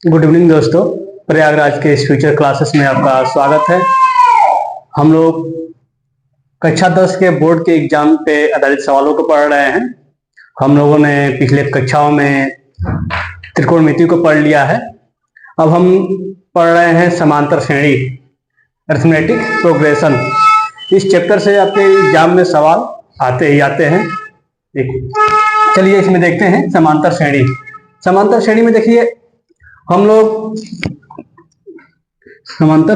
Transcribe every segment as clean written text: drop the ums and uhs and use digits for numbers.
Good evening दोस्तों, प्रयागराज के इस फ्यूचर क्लासेस में आपका स्वागत है। हम लोग कक्षा 10 के बोर्ड के एग्जाम पे आधारित सवालों को पढ़ रहे हैं। हम लोगों ने पिछले कक्षाओं में त्रिकोणमिति को पढ़ लिया है। अब हम पढ़ रहे हैं समांतर श्रेणी, अरिथमेटिक प्रोग्रेशन। इस चैप्टर से आपके एग्जाम में सवाल आते ही आते हैं। चलिए इसमें देखते हैं समांतर श्रेणी। समांतर श्रेणी में देखिए, हम लोग समांतर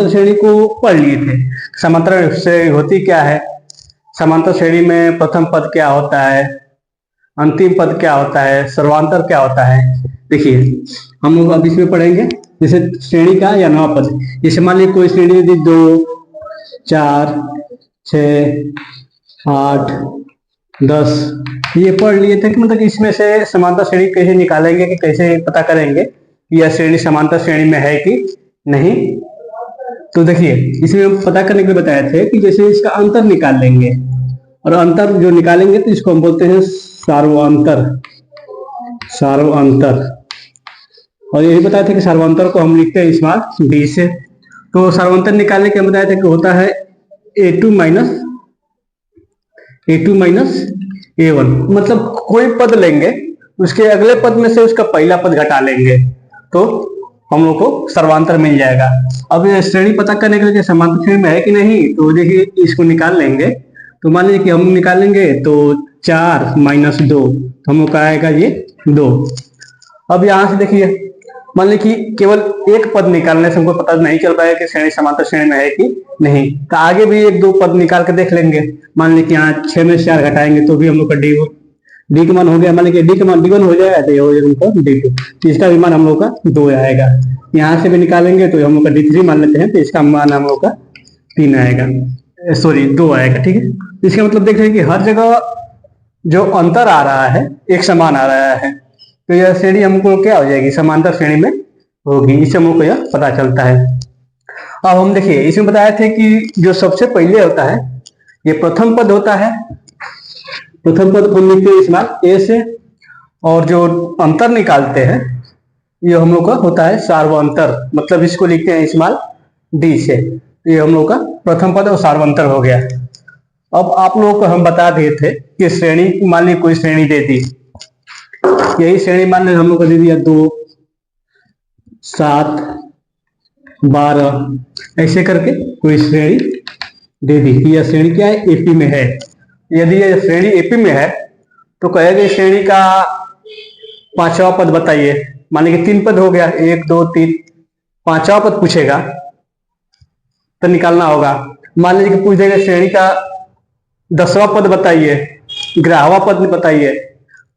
श्रेणी को पढ़ लिए थे। समांतर श्रेणी होती क्या है, समांतर श्रेणी में प्रथम पद क्या होता है, अंतिम पद क्या होता है, सर्वांतर क्या होता है। देखिए हम लोग अब इसमें पढ़ेंगे जैसे श्रेणी का या नवा पद। जैसे मान लीजिए कोई श्रेणी यदि 2, 4, 6, 8, 10 ये पढ़ लिए थे कि मतलब इसमें से समांतर श्रेणी कैसे निकालेंगे, कि कैसे पता करेंगे कि यह श्रेणी समांतर श्रेणी में है कि नहीं। तो देखिए इसमें पता करने के लिए बताए थे कि जैसे इसका अंतर निकाल लेंगे, और अंतर जो निकालेंगे तो इसको हम बोलते हैं सार्वंतर। और यही बताया था कि सार्वंतर को हम लिखते हैं स्मॉल डी से। तो सार्वंतर निकालने के बताया था कि होता है a2 माइनस a1। मतलब कोई पद लेंगे, उसके अगले पद में से उसका पहला पद घटा लेंगे तो हम लोग को सर्वांतर मिल जाएगा। अब ये श्रेणी पता करने के लिए समांतर श्रेणी में है कि नहीं, तो देखिए इसको निकाल लेंगे। तो मान लीजिए कि हम निकालेंगे तो 4 माइनस 2, तो हम लोग का आएगा ये 2। अब यहाँ से देखिए, मान लीजिए कि केवल एक पद निकालने से हमको पता नहीं चल पाएगा कि श्रेणी समांतर श्रेणी में है कि नहीं, तो आगे भी 1-2 पद निकाल के देख लेंगे। मान लीजिए कि यहाँ 6 में 4 घटाएंगे तो भी हम लोग का डी का मान हो गया। मान लीजिए डी का मान D1 हो जाएगा तो ये हो जाएगा D2, तो इसका भी मान हम लोग का 2 आएगा। यहाँ से भी निकालेंगे तो हम लोग का D3 मान लेते हैं, तो इसका मान हम लोग का 3 आएगा, सॉरी 2 आएगा। ठीक है, इसका मतलब देख रहे हैं कि हर जगह जो अंतर आ रहा है एक समान आ रहा है, तो यह श्रेणी हमको क्या हो जाएगी, समांतर श्रेणी में होगी। इससे हमको यह पता चलता है। अब हम देखिए इसमें बताए थे कि जो सबसे पहले होता है ये प्रथम पद होता है। प्रथम पद को लिखते हैं स्मॉल ए से, और जो अंतर निकालते हैं ये हम लोग का होता है सार्वंतर, मतलब इसको लिखते हैं स्मॉल डी से। ये हम लोग का प्रथम पद और सार्वंतर हो गया। अब आप लोगों को हम बता दिए थे कि श्रेणी, मान ली कोई श्रेणी दे दी, यही श्रेणी मान ली हम लोग को दे दिया 2, 7, 12 ऐसे करके कोई श्रेणी दे दी कि यह श्रेणी क्या है, एपी में है। यदि यह श्रेणी एपी में है तो कहेगा श्रेणी का 5वां पद बताइए। मान लीजिए 3 पद हो गया, 1, 2, 3, 5वां पद पूछेगा तो निकालना होगा। मान लीजिए कि पूछ देगा श्रेणी का 10वां पद बताइए, 11वां पद बताइए,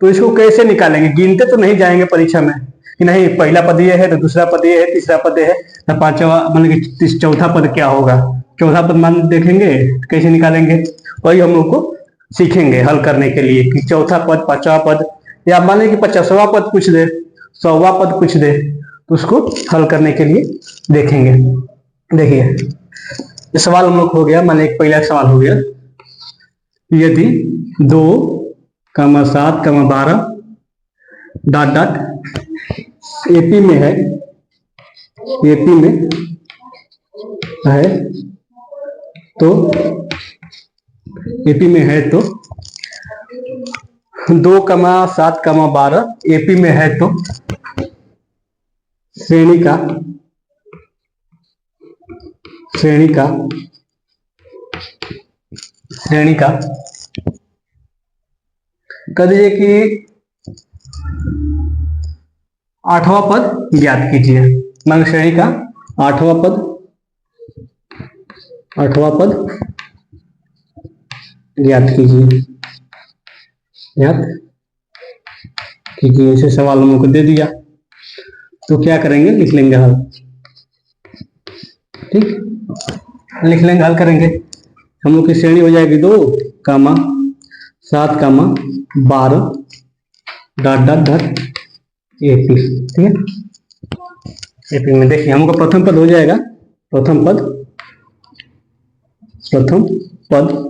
तो इसको कैसे निकालेंगे। गिनते तो नहीं जाएंगे परीक्षा में कि नहीं पहला पद ये है तो दूसरा पद ये है, तीसरा पद ये है, तो 5वां मान लीजिए चौथा पद क्या होगा, चौथा पद मान देखेंगे कैसे निकालेंगे। वही हम लोग को सीखेंगे हल करने के लिए कि चौथा पद, 5वां पद, या मान लीजिए कि 50वां पद पूछ दे, 100वां पद पूछ दे, तो उसको हल करने के लिए देखेंगे। देखिए ये सवाल हम लोग हो गया। मान लीजिए पहला सवाल हो गया, यदि 2, 7, 12 डॉट डॉट एपी में है, एपी में है तो एपी में है तो 2, 7, 12 एपी में है तो श्रेणी का कह दीजिए कि 8वां पद ज्ञात कीजिए। मान श्रेणी का 8वां पद ज्ञात कीजिए। ऐसे सवाल हम लोग को दे दिया तो क्या करेंगे, लिख लेंगे हल। ठीक, लिख लेंगे, हल करेंगे। हम लोग की श्रेणी हो जाएगी 2, 7, 12 डॉट डॉट डॉट एपी। ठीक है, एपी में देखिए हमको प्रथम पद हो जाएगा, प्रथम पद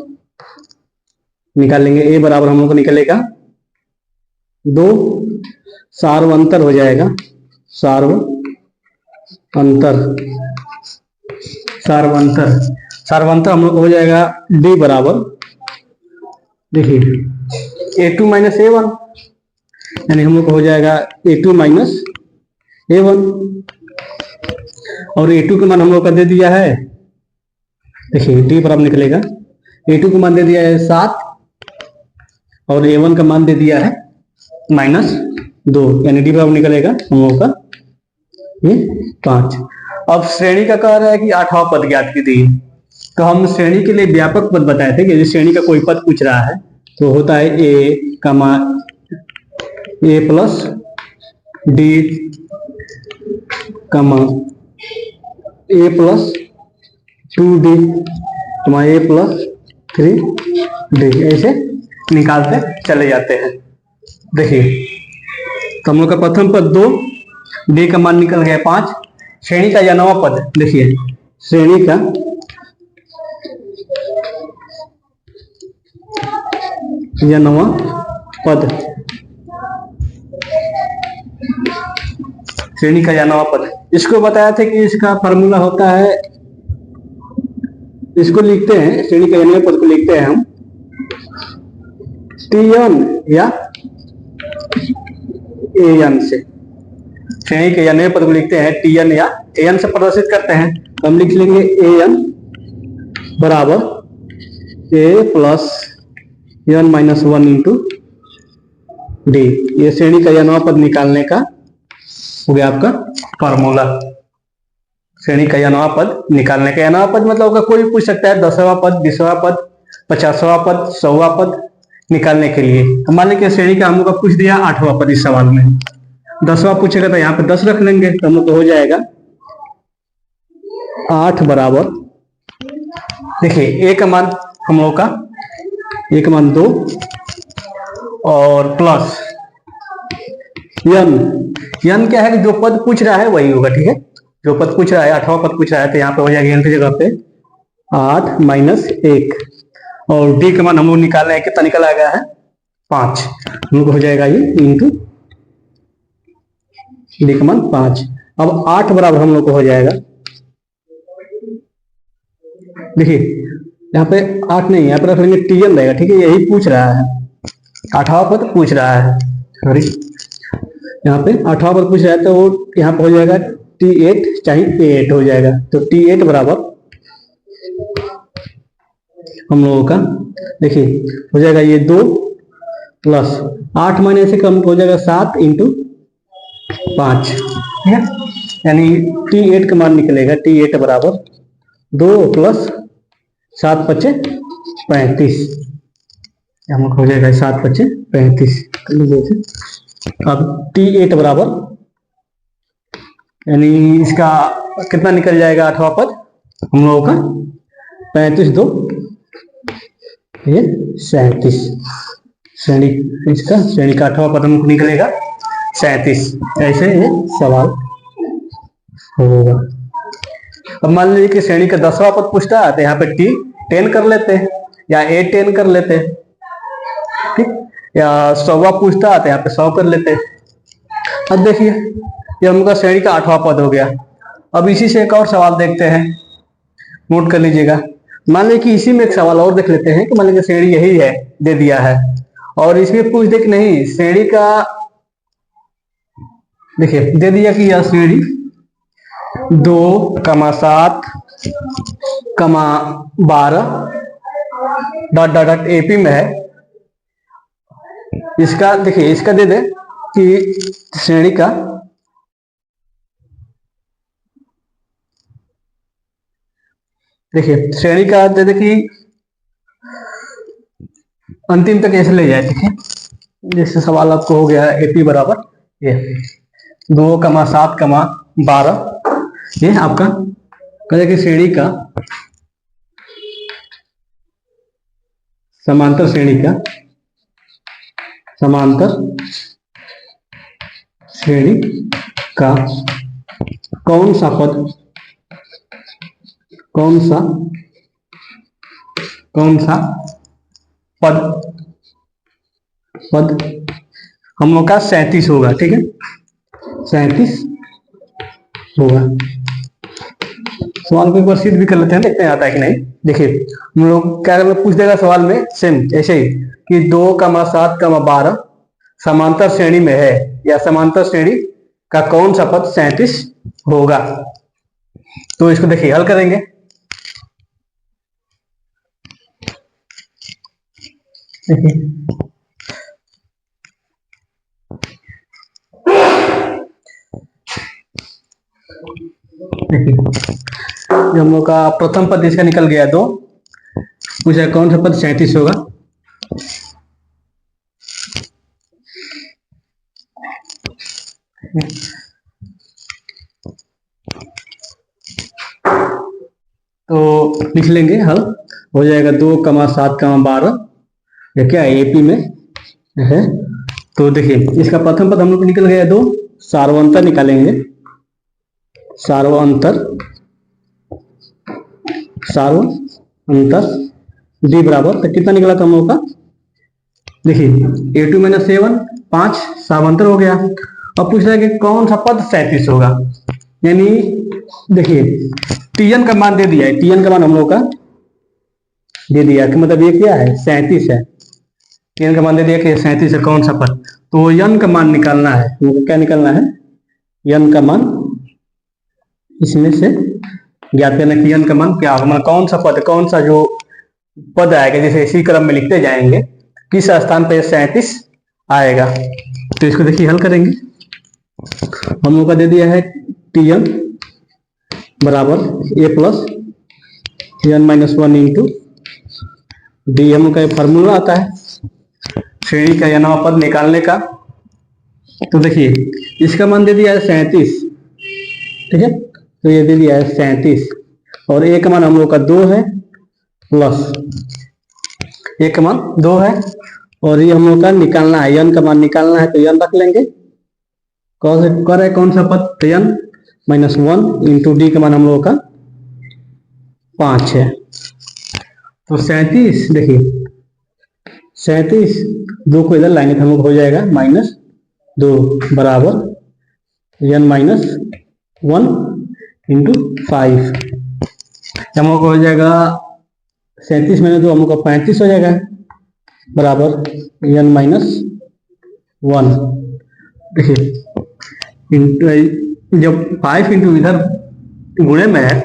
निकालेंगे। ए बराबर हम लोग को निकलेगा 2 सार्वंतर हो जाएगा, सार्वंतर सार्वंतर सार्वंतर हम लोग हो जाएगा डी बराबर, देखिए A2 माइनस A1, यानी हम लोग को हो जाएगा A2 माइनस A1, और A2 का मान हम लोग का दे दिया है, देखिए डी बराबर निकलेगा, A2 का मान दे दिया है 7 और A1 का मान दे दिया है -2, यानी डी बराबर निकलेगा हम लोग का ये 5। अब श्रेणी का कह रहा है कि 8वां पद ज्ञात कीजिए, तो हम श्रेणी के लिए व्यापक पद बताए थे कि यदि श्रेणी का कोई पद पूछ रहा है तो होता है A plus D A plus 2D A plus 3D, ऐसे निकालते चले जाते हैं। देखिए तो हम लोग का प्रथम पद 2, डी का मान निकल गया 5, श्रेणी का यह 9वां पद, देखिए श्रेणी का यह 9वां पद, श्रेणी का यह 9वां पद, इसको बताया था कि इसका फॉर्मूला होता है, इसको लिखते हैं श्रेणी का 9वें पद को लिखते हैं हम Tn या An से, श्रेणी के 9वें पद को लिखते हैं Tn या An से प्रदर्शित करते हैं, तो हम लिख लेंगे An बराबर A plus n minus 1 into D, ये श्रेणी का 9वां पद निकालने का हो गया आपका फॉर्मूला। श्रेणी का 9वां पद निकालने का, 9वां पद मतलब होगा कोई भी पूछ सकता है, 10वां पद, 20वां पद, 50वां पद, 100वां पद निकालने के लिए। मान लीजिए श्रेणी का हम लोग का पूछ दिया 8वां पद इस सवाल में, 10वां पूछेगा तो यहाँ पे 10 रख लेंगे, तो हम लोग हो जाएगा 8 बराबर, देखिए A का मान हम लोग का, A का मान 2 और प्लस n क्या है कि जो पद पूछ रहा है वही होगा, ठीक है, जो पद पूछ रहा है 8वां पद पूछ रहा है, तो यहाँ पे हो जाएगा n की जगह पे 8 माइनस 1, और डी का मान हम लोग निकाल रहे हैं, कितना निकल आ गया है 5, हम लोग हो जाएगा ये इंटू डी का मान 5। अब 8 बराबर हम लोग को हो जाएगा, देखिए यहाँ पे 8 नहीं, यहाँ पे रख लेंगे Tn रहेगा, ठीक है, यही पूछ रहा है, 8वां पद पूछ रहा है, सॉरी यहाँ पे 8वां पद पूछ रहा है, तो वो यहाँ पे हो जाएगा T8 चाहे A8 हो जाएगा, तो T8 बराबर हम लोगों का, देखिए हो जाएगा ये 2 प्लस 8 माइनस से कम हो जाएगा 7 इंटू 5, ठीक है, यानी T8 का मान निकलेगा, T8 बराबर 2 प्लस 7 पच्चे 35, हम लोग हो जाएगा 7 पच्चे 35 कर लीजिए। अब T8 बराबर, यानी इसका कितना निकल जाएगा 8वां पद हम लोगों का, 35 2 ये 37, श्रेणी का 8वां पद हमको निकलेगा 37, ऐसे ये सवाल होगा। अब मान लीजिए कि श्रेणी का 10वां पद पूछता है, तो यहाँ पे T10 कर लेते हैं या A10 कर लेते हैं, ठीक, या 100वां पूछता है तो यहाँ पे 100 कर लेते हैं। अब देखिए ये हमका श्रेणी का 8वां पद हो गया। अब इसी से एक और सवाल देखते हैं, नोट कर लीजिएगा। मान लीजिए कि इसी में एक सवाल और देख लेते हैं कि मान लीजिए श्रेणी यही है, दे दिया है, और इसमें पूछ दे कि नहीं श्रेणी का, देखिए दे दिया कि यह श्रेणी 2,7, 12 डॉट डॉट डॉट एपी में है। इसका देखिए, इसका दे दे कि श्रेणी का देखिए श्रेणी का दे दे कि अंतिम तक ऐसे ले जाए, ठीक है, जैसे सवाल आपको हो गया एपी बराबर ये 2,7, 12, ये आपका कहते कि श्रेणी का समांतर श्रेणी का कौन सा पद हम लोग का 37 होगा, ठीक है, 37 होगा। सवाल को एक बार सिद्ध भी कर लेते हैं, देखते हैं आता है कि नहीं। देखिए हम लोग क्या पूछ देगा सवाल में, सेम ऐसे ही कि 2,7,12 समांतर श्रेणी में है, या समांतर श्रेणी का कौन सा पद 37 होगा। तो इसको देखिए हल करेंगे। देखिए हम लोग का प्रथम पद इसका निकल गया 2, पूछा कौन सा पद 37 होगा। तो लिख लेंगे हल, हो जाएगा 2,7,12, ये क्या है एपी में है। तो देखिए इसका प्रथम पद हम लोग निकल गया 2, सार्वंतर निकालेंगे, सार्वंतर डी बराबर, तो कितना निकला था हम लोग का, देखिए A2 - 7 5 सार्वंतर हो गया। अब पूछ रहा है कि कौन सा पद 37 होगा, यानी देखिए Tn का मान दे दिया है, Tn का मान हम लोग का दे दिया कि मतलब ये क्या है 37 है, Tn का मान दे दिया कि 37 है कौन सा पद। तो n का मान निकालना है, क्या निकालना है, n का मान इसमें से ज्ञात करना कि n का मान क्या होगा, मतलब कौन सा पद, कौन सा जो पद आएगा, जैसे इसी क्रम में लिखते जाएंगे किस स्थान पर 37 आएगा। तो इसको देखिए हल करेंगे। हम लोग का दे दिया है Tn बराबर A plus n-1 into D, हम लोग का फॉर्मूला आता है श्रेणी का nवां पद निकालने का। तो देखिए इसका मान दे दिया है 37, ठीक है, तो ये दे दिया है 37 और A का मान हम लोग का 2 है, प्लस A का मान 2 है और ये हम लोग का निकालना है, n का मान निकालना है, तो n रख लेंगे। कौन सा पद, तो n-1 इंटू डी का मान हम लोग का 5 है। तो 37 देखिए 37 2 को इधर लाएंगे तो हम लोग हो जाएगा -2 बराबर n-1 इंटू 5, हम लोग हो जाएगा 37 में 2 हम लोग का 35 हो जाएगा बराबर n-1। देखिए जब 5 इंटू इधर गुणे में है,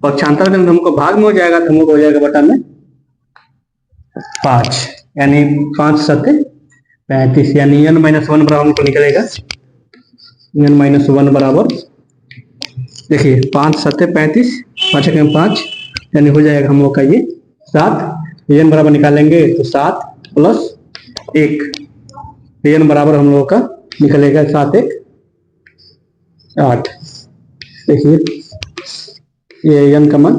पक्षांतर में हमको भाग में हो जाएगा, तो हमको हो जाएगा बटा में 5, यानी 5 सत्ते 35, यानी n-1 बराबर हमको निकलेगा n-1 बराबर, देखिए 5 सत्ते 35, 5 में 5, यानी हो जाएगा हम लोग का ये 7, n बराबर निकालेंगे तो 7 प्लस 1, n बराबर हम लोग का निकलेगा 7 1 8। देखिए ये n का मान,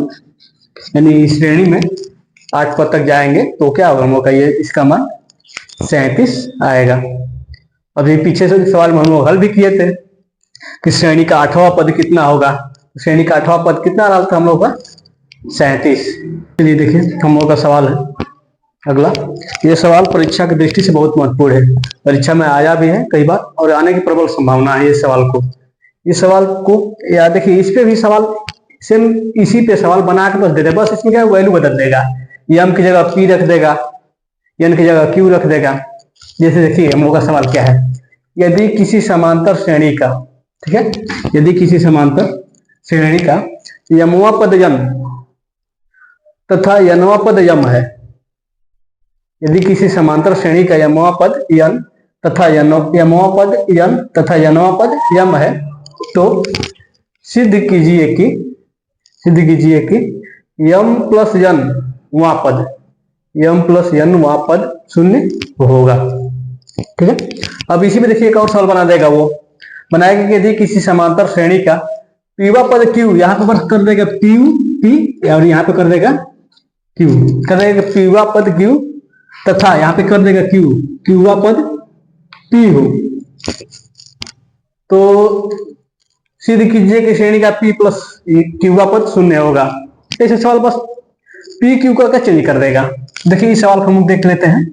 यानी इस श्रेणी में 8 पद तक जाएंगे तो क्या होगा हम लोग का, ये इसका मान 37 आएगा। अभी पीछे से सवाल में हम लोग हल भी किए थे कि श्रेणी का 8वां पद कितना होगा, श्रेणी का 8वां पद कितना आ रहा था हम लोग का 37। चलिए देखिए हम लोग का सवाल है अगला। ये सवाल परीक्षा की दृष्टि से बहुत महत्वपूर्ण है, परीक्षा में आया भी है कई बार और आने की प्रबल संभावना है। इस सवाल को याद देखिए, इस पे भी सवाल सेम इसी पे सवाल बना के बस दे दे, बस इसमें क्या वैल्यू बदल देगा, m की जगह p रख देगा, n की जगह q रख देगा। जैसे देखिए हम लोग का सवाल क्या है, यदि किसी समांतर श्रेणी का, ठीक है, यदि किसी समांतर श्रेणी का यमवा पद यम तथा यनवा पद यम है, यदि किसी समांतर श्रेणी का यमवा पद यन तथा यमवा पद यन तथा यनवा पद यम है, तो सिद्ध कीजिए कि यम प्लस यन वा पद शून्य होगा। ठीक है, अब इसी में देखिए एक और सवाल बना देगा, वो बनाएगा कि यदि किसी समांतर श्रेणी का पीवा पद क्यू, यहाँ पर कर देगा पी और यहाँ पे कर देगा क्यू, कर देगा पीवा पद क्यू तथा यहाँ पे कर देगा क्यूवा पद पी हो, तो सिद्ध कीजिए कि श्रेणी का पी प्लस क्यूवा पद शून्य होगा। ऐसे सवाल बस पी क्यू का चेंज कर देगा। देखिए इस सवाल को हम देख लेते हैं।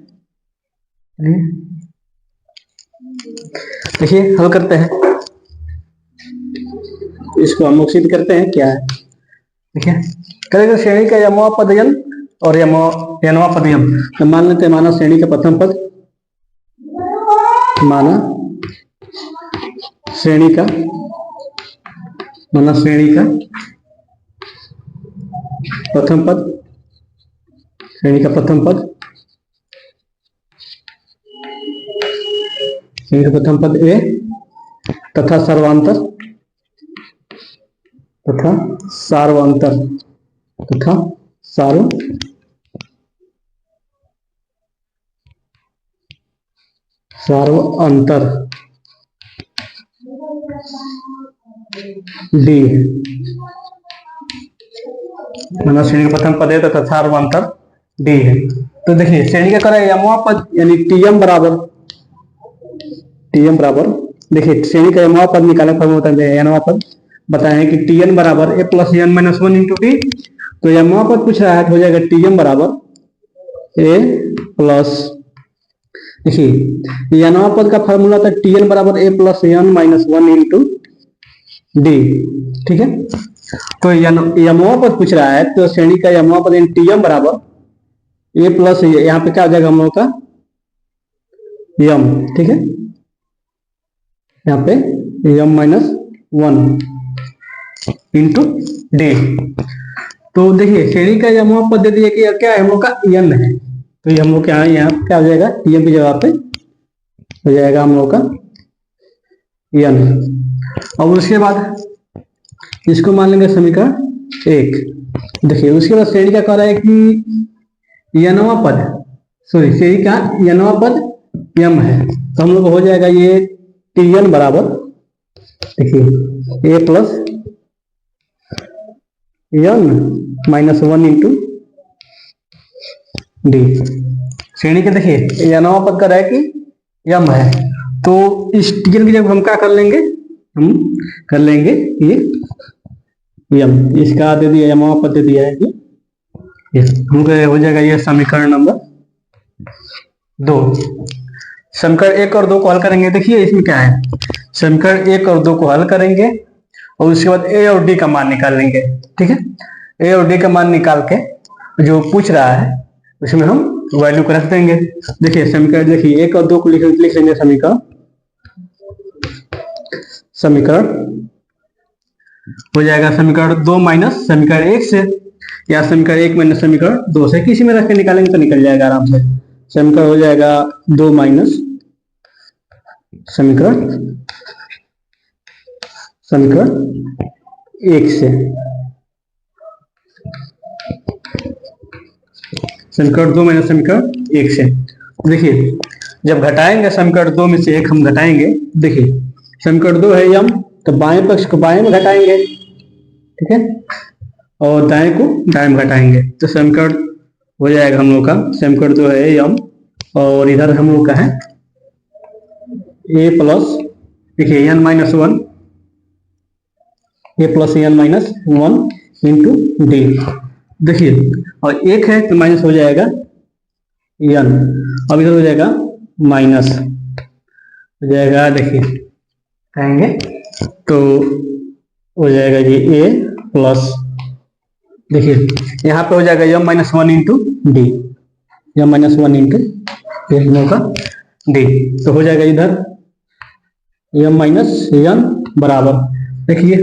देखिए हल करते हैं, इसको हम लोग सिद्ध करते हैं क्या है। देखिए करेंगे श्रेणी का यमवा पद यन और यनवा पद यम। तो मान लेते हैं, माना श्रेणी का प्रथम पद, माना श्रेणी का प्रथम पद, श्रेणी का प्रथम पद, श्रेणी का प्रथम पद ए तथा सर्वांतर तथा सार्वांतर तथा सार्वांतर डी, माना श्रेणी का प्रथम पद है तथा सार्वांतर डी है। तो देखिए श्रेणी का करें यमवा पद यानी टीएम बराबर, देखिए श्रेणी का यमवा पद निकाले यमवा पद बताए कि टीएन बराबर A plus N minus one into T. तो यमवा पद पूछ रहा है तो हो जाएगा टीएम बराबर ए प्लस, देखिए यमवा पद का फॉर्मूला था टीएन बराबर A plus N minus one into D, ठीक है। तो यमवा पद पूछ रहा है तो श्रेणी का यमवा पद टीएम बराबर ए प्लस, यहाँ पे क्या हो जाएगा हम लोग का यम, ठीक है, यहाँ पे यम माइनस वन इंटू डी। तो देखिए श्रेणी का यमवा पद दे दिया कि क्या है हम लोग का एन है, तो ये हम लोग यहाँ क्या हो जाएगा टीएम की जगह पे हो जाएगा हम लोग का एन। और उसके बाद इसको मान लेंगे समीकरण एक। देखिए उसके बाद श्रेणी का कह रहा है कि यनवा पद, सॉरी श्रेणी का यनवा पद यम है, तो हम लोग हो जाएगा ये टीएन बराबर, देखिए A plus N minus one into D. श्रेणी के देखिए यनवा पद का रहा है कि यम है, तो इस टीएन की जब हम क्या कर लेंगे, हम कर लेंगे ये यम, इसका दे दिया यमवा पद दे दिया है ये हमको हो जाएगा ये समीकरण नंबर 2। समीकरण 1 और 2 को हल करेंगे। देखिए इसमें क्या है, समीकरण 1 और 2 को हल करेंगे और उसके बाद ए और डी का मान निकाल लेंगे, ठीक है। ए और डी का मान निकाल के जो पूछ रहा है उसमें हम वैल्यू को रख देंगे। देखिए समीकरण, देखिए 1 और 2 को लिख लेंगे समीकरण हो जाएगा समीकरण 2 माइनस समीकरण 1 से, या समीकरण 1 माइनस समीकरण 2 से, किसी में रख के निकालेंगे तो निकल जाएगा आराम से। समीकरण हो जाएगा 2 माइनस समीकरण 1 से, समीकरण 2 माइनस समीकरण 1 से। देखिए जब घटाएंगे समीकरण 2 में से 1 हम घटाएंगे, देखिए समीकरण 2 है यम, तो बाएं पक्ष को बाएं में घटाएंगे, ठीक है, और दाएं को दाएं में घटाएंगे, तो समीकरण हो जाएगा हम लोग का समीकरण 2 है यम, और इधर हम लोग का है ए प्लस, देखिए N minus one, A plus N minus one into D. देखिए और 1 है तो माइनस हो जाएगा एन, अब इधर हो जाएगा माइनस हो जाएगा, देखिए कहेंगे तो हो जाएगा ये ए प्लस, देखिए यहाँ पे हो जाएगा यम माइनस वन इंटू डी, यम माइनस वन इंटू का डी, तो हो जाएगा इधर यम माइनस एन बराबर, देखिए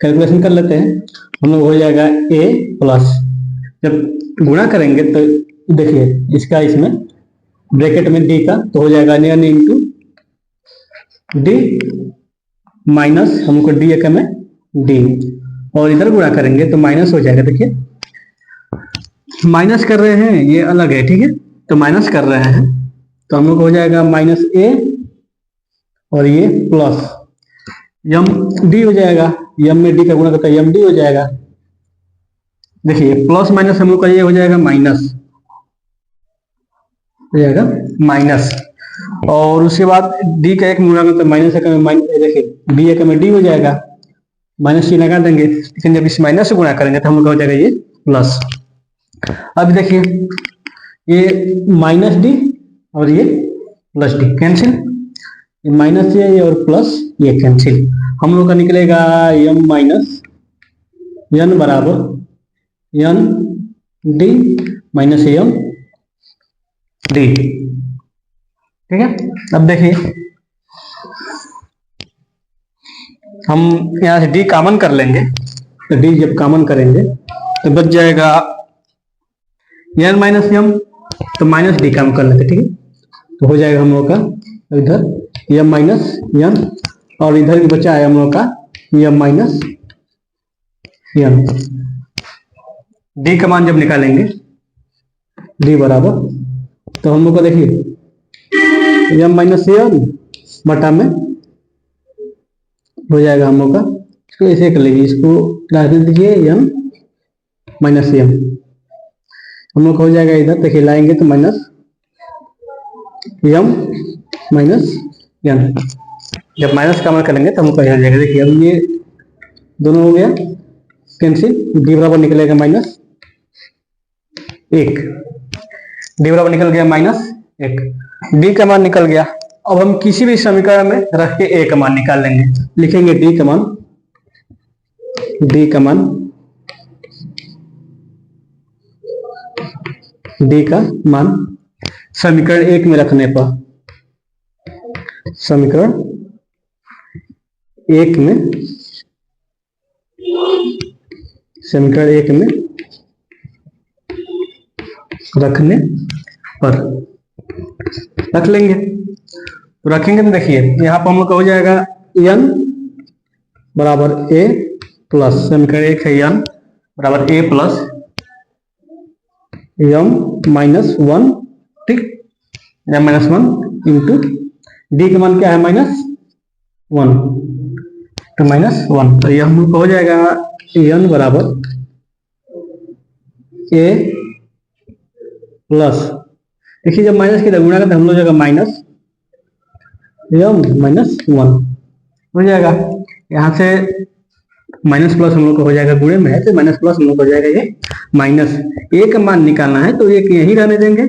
कैलकुलेशन कर लेते हैं हम लोग, हो जाएगा ए प्लस, जब गुणा करेंगे तो देखिए इसका इसमें ब्रैकेट में डी का, तो हो जाएगा एन इंटू डी माइनस हमको डी एक में डी, और इधर गुणा करेंगे तो माइनस हो जाएगा। देखिए माइनस कर रहे हैं ये अलग है, ठीक है, तो माइनस कर रहे हैं तो हम लोग हो जाएगा माइनस ए और ये प्लस यम डी हो जाएगा, यम में डी का गुणा करता है यम डी हो जाएगा। देखिए प्लस माइनस हम लोग का ये हो जाएगा माइनस, हो जाएगा माइनस, और उसके बाद डी का एक गुणा करते माइनस एक में, देखिए डी एक में डी हो जाएगा, माइनस चिन्ह लगा देंगे, लेकिन जब इस माइनस से गुणा करेंगे तो हम लोग हो जाएगा ये प्लस। अब देखिए ये माइनस डी और ये प्लस डी कैंसिल, माइनस ये और प्लस ये कैंसिल, हम लोग का निकलेगा m माइनस n बराबर n D minus m D. ठीक है, अब देखिए हम यहाँ से d कॉमन कर लेंगे, तो d जब कॉमन करेंगे तो बच जाएगा n माइनस m, तो माइनस डी कॉमन कर लेते। ठीक है, तो हो जाएगा हम लोग का इधर m माइनस n और इधर भी बचा है हम लोग का m माइनस n। डी का मान जब निकालेंगे d बराबर, तो हम लोग को देखिए m माइनस n बटा में हो जाएगा हम लोग का, इसको ऐसे कर लीजिए, इसको डाल दीजिए m माइनस m, हम लोग हो जाएगा इधर देखिए लाएंगे तो माइनस m माइनस n, जब माइनस कॉमन करेंगे तो हमको यहाँ जाएगा। देखिए अब ये दोनों हो गया कैंसिल, d बराबर निकलेगा माइनस 1, d बराबर निकल गया माइनस 1, d का मान निकल गया। अब हम किसी भी समीकरण में रख के a का मान निकाल लेंगे, लिखेंगे d का मान समीकरण 1 में रखने पर, समीकरण 1 में रखने पर रख लेंगे, तो रखेंगे तो देखिए यहाँ पर हम लोग का हो जाएगा n बराबर a प्लस, समीकरण 1 है n बराबर a प्लस m माइनस 1, ठीक, m माइनस 1 इंटू डी का मान क्या है माइनस 1, तो माइनस 1, तो यह हम लोग को हो जाएगा n बराबर a प्लस, देखिए जब माइनस की गुणा करते हम लोग जाएगा माइनस m माइनस 1 हो जाएगा, यहाँ से माइनस प्लस हम लोग को हो जाएगा, गुणे में है तो माइनस प्लस हम लोग को हो जाएगा, ये माइनस a का मान निकालना है तो एक यही रहने देंगे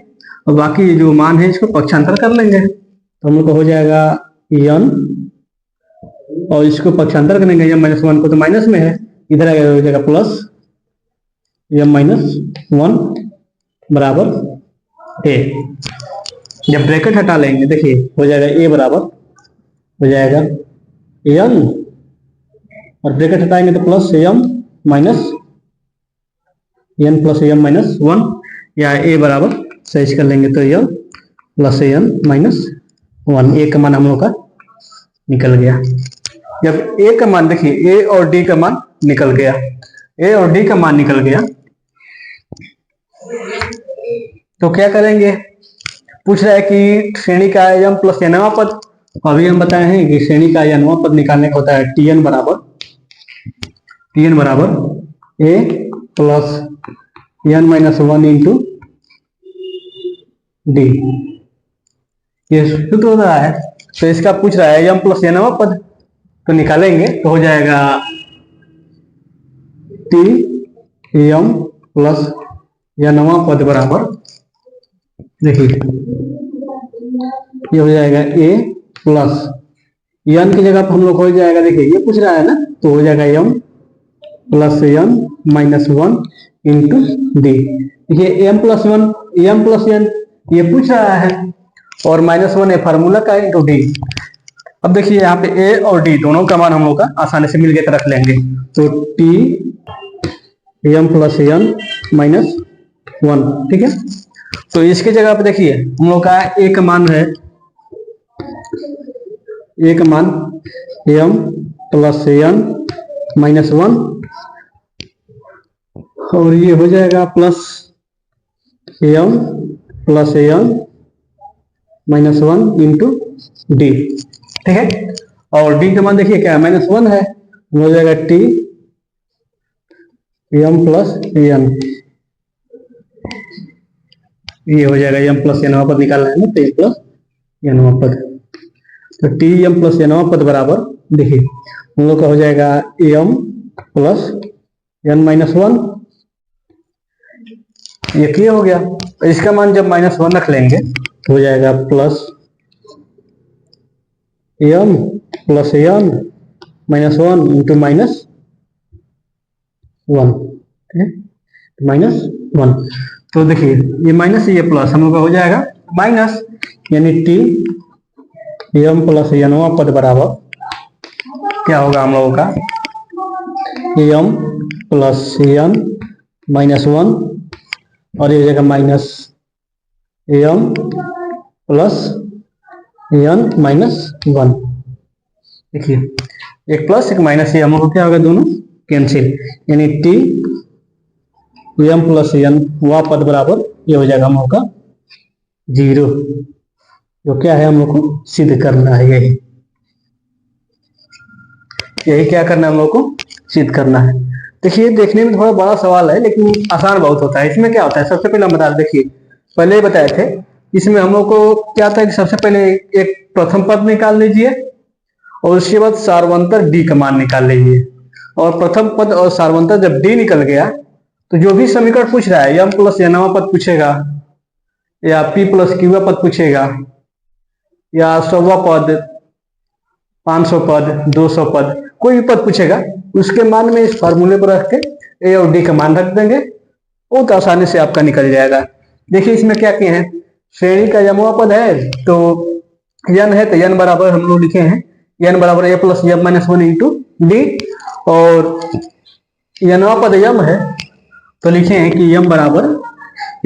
और बाकी जो मान है इसको पक्षांतर कर लेंगे, तो हम लोग को हो जाएगा n और इसको पक्षांतर करेंगे m माइनस 1 को, तो माइनस में है, इधर आएगा हो जाएगा प्लस m माइनस 1 बराबर a। जब ब्रैकेट हटा लेंगे देखिए हो जाएगा a बराबर हो जाएगा n और ब्रैकेट हटाएंगे तो plus m minus n plus m minus 1, या a बराबर सही कर लेंगे तो m plus n minus 1, a का मान हम लोग का निकल गया। जब a का मान देखिए a और d का मान निकल गया, a और d का मान निकल गया तो क्या करेंगे, पूछ रहा है कि श्रेणी का m प्लस nवां पद, अभी हम बताए हैं कि श्रेणी का nवां पद निकालने का होता है tn बराबर a plus n minus 1 into D, ये सूत्र हो रहा है, तो इसका पूछ रहा है m प्लस nवां पद, तो निकालेंगे तो हो जाएगा टी m प्लस nवां पद बराबर, देखिए ये हो जाएगा a प्लस n की जगह पर हम लोग हो जाएगा, देखिए ये पूछ रहा है ना, तो हो जाएगा m plus n minus 1 into D, देखिए m प्लस n ये पूछ रहा है और माइनस 1 है फार्मूला का इंटू डी। अब देखिए यहाँ पे a और d दोनों का मान हम लोग का आसानी से मिल गया रख लेंगे, तो t m plus n minus 1, ठीक है, तो इसके जगह पे देखिए हम लोग का a का मान है, a का मान m प्लस n माइनस 1 और ये हो जाएगा plus m plus n minus 1 into D, ठीक है, और d का मान देखिए क्या माइनस 1 है, हो जाएगा t m प्लस n, ये हो जाएगा m प्लस nवां पद निकालना है ना, तो m प्लस nवां पद, तो टी m प्लस nवां पद बराबर देखिए हम लोग का हो जाएगा m प्लस n माइनस 1, ये क्लियर हो गया। तो इसका मान जब माइनस 1 रख लेंगे तो हो जाएगा plus M plus N minus one into minus one, ठीक है, माइनस वन। तो देखिए ये माइनस ये प्लस हम लोग का हो जाएगा माइनस, यानी टी एम प्लस एनवा पद बराबर क्या होगा हम लोगों का, M plus N minus one, और ये हो जाएगा minus M plus N minus one. देखिए एक प्लस एक माइनस, ये हम लोग को क्या होगा, दोनों कैंसिल, यानी टी एम प्लस एन वह पद बराबर ये हो जाएगा हम लोग का जीरो, जो क्या है हम लोग को सिद्ध करना है, यही क्या करना है हम लोग को सिद्ध करना है। देखिए देखने में थोड़ा बड़ा सवाल है लेकिन आसान बहुत होता है। इसमें क्या होता है, सबसे पहले हम बता देखिए पहले ही बताए थे, इसमें हम लोग को क्या था कि सबसे पहले एक प्रथम पद निकाल लीजिए और उसके बाद सार्वंतर डी का मान निकाल लीजिए, और प्रथम पद और सार्वंतर जब डी निकल गया तो जो भी समीकरण पूछ रहा है, एम प्लस एनवा पद पूछेगा या पी प्लस क्यूवा पद पूछेगा या 100वां पद, 500 पद, 200 पद, कोई भी पद पूछेगा, उसके मान में इस फार्मूले पर रख के ए और डी का मान रख देंगे, बहुत आसानी से आपका निकल जाएगा। देखिए इसमें क्या किए हैं, श्रेणी का यमवा पद है तो यन है, तो यन बराबर हम लोग लिखे हैं यन बराबर A plus M minus one into D, और यनवा पद यम है तो लिखे हैं कि यम बराबर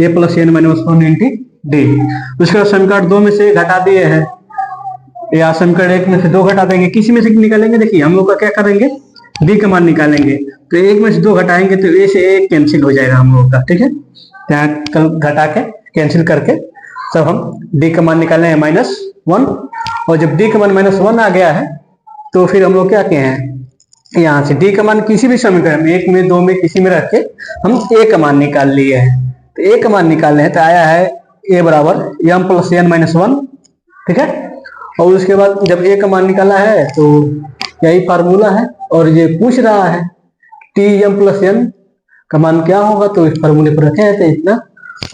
A plus N minus one into D. उसके बाद समीकरण 2 में से घटा दिए हैं, या समीकरण 1 में से 2 घटा देंगे, किसी में से निकालेंगे। देखिए हम लोग का क्या करेंगे, डी का मान निकालेंगे, तो 1 में से 2 घटाएंगे तो ए से ए कैंसिल हो जाएगा हम लोग का, ठीक है, यहाँ घटा के कैंसिल करके सब हम डी का मान निकाले हैं -1, और जब डी का मान -1 आ गया है तो फिर हम लोग क्या किए हैं, यहाँ से डी का मान किसी भी समीकरण में 1 में 2 में किसी में रख के हम ए का मान निकाल लिए हैं। तो ए का मान निकालने हैं तो आया है ए बराबर M plus N minus one, ठीक है, और उसके बाद जब ए का मान निकाला है तो यही फार्मूला है, और ये पूछ रहा है टी एम प्लस एन का मान क्या होगा, तो इस फार्मूले पर रखे हैं तो इतना,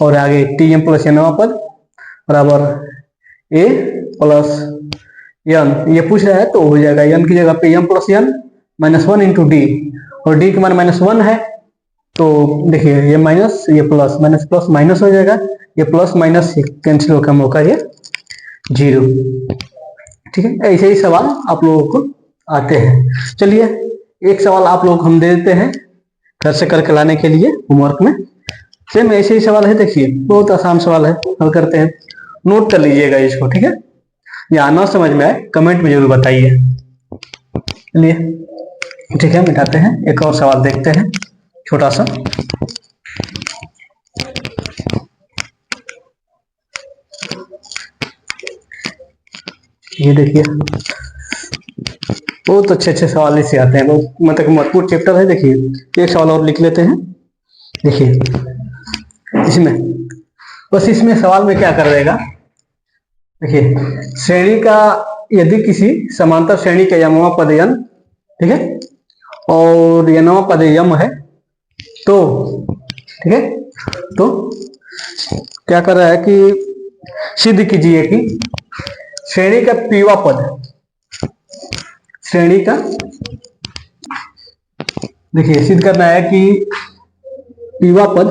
और आगे टी एम प्लस एन पद बराबर ए प्लस एन, ये पूछ रहा है तो हो जाएगा एन की जगह पे M plus N -1 into D, और डी का मान -1 है तो देखिए ये माइनस ये प्लस, माइनस प्लस माइनस हो जाएगा, ये प्लस माइनस कैंसिल होकर मौका ये जीरो, ठीक है। ऐसे ही सवाल आप लोगों को आते हैं। चलिए एक सवाल आप लोग हम दे देते हैं घर से करके लाने के लिए होमवर्क में, सेम ऐसे ही सवाल है, देखिए बहुत आसान सवाल है, हल करते हैं, नोट कर लीजिएगा इसको, ठीक है, या ना समझ में आए कमेंट में जरूर बताइए। चलिए ठीक है, मिटाते हैं, एक और सवाल देखते हैं छोटा सा। ये देखिए बहुत अच्छे अच्छे सवाल इससे आते हैं, बहुत मतलब महत्वपूर्ण चैप्टर है। देखिए एक सवाल और लिख लेते हैं। देखिए इसमें बस इसमें सवाल में क्या कर देगा, देखिए श्रेणी का यदि किसी समांतर श्रेणी का यमवा पद यन, ठीक है, और यनवा पद यम है तो, ठीक है, तो क्या कर रहा है कि सिद्ध कीजिए कि श्रेणी का पीवा पद, श्रेणी का, देखिए सिद्ध करना है कि पीवा पद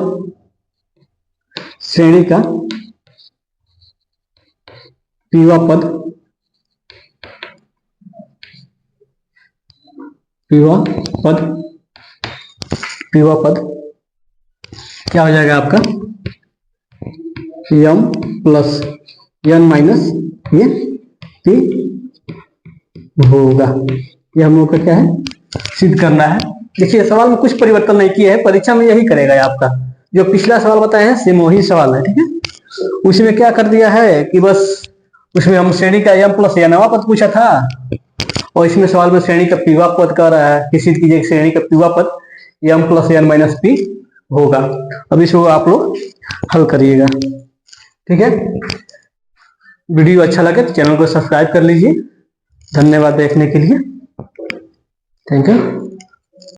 श्रेणी का पीवा पद, पीवा पद, पीवा पद क्या हो जाएगा आपका, यम प्लस एन माइनस ये पी होगा। ये हम लोग का क्या है, सिद्ध करना है। देखिए सवाल में कुछ परिवर्तन नहीं किया है, परीक्षा में यही करेगा आपका, जो पिछला सवाल बताया है सेम वही सवाल है, ठीक है। उसमें क्या कर दिया है कि बस उसमें हम श्रेणी का एम प्लस एनवा पद पूछा था, और इसमें सवाल में श्रेणी का पीवा पद कर रहा है कि सिद्ध कीजिए श्रेणी का पीवा पद M plus N minus P होगा। अब इसको आप लोग हल करिएगा, ठीक है। वीडियो अच्छा लगे तो चैनल को सब्सक्राइब कर लीजिए। धन्यवाद देखने के लिए, थैंक यू।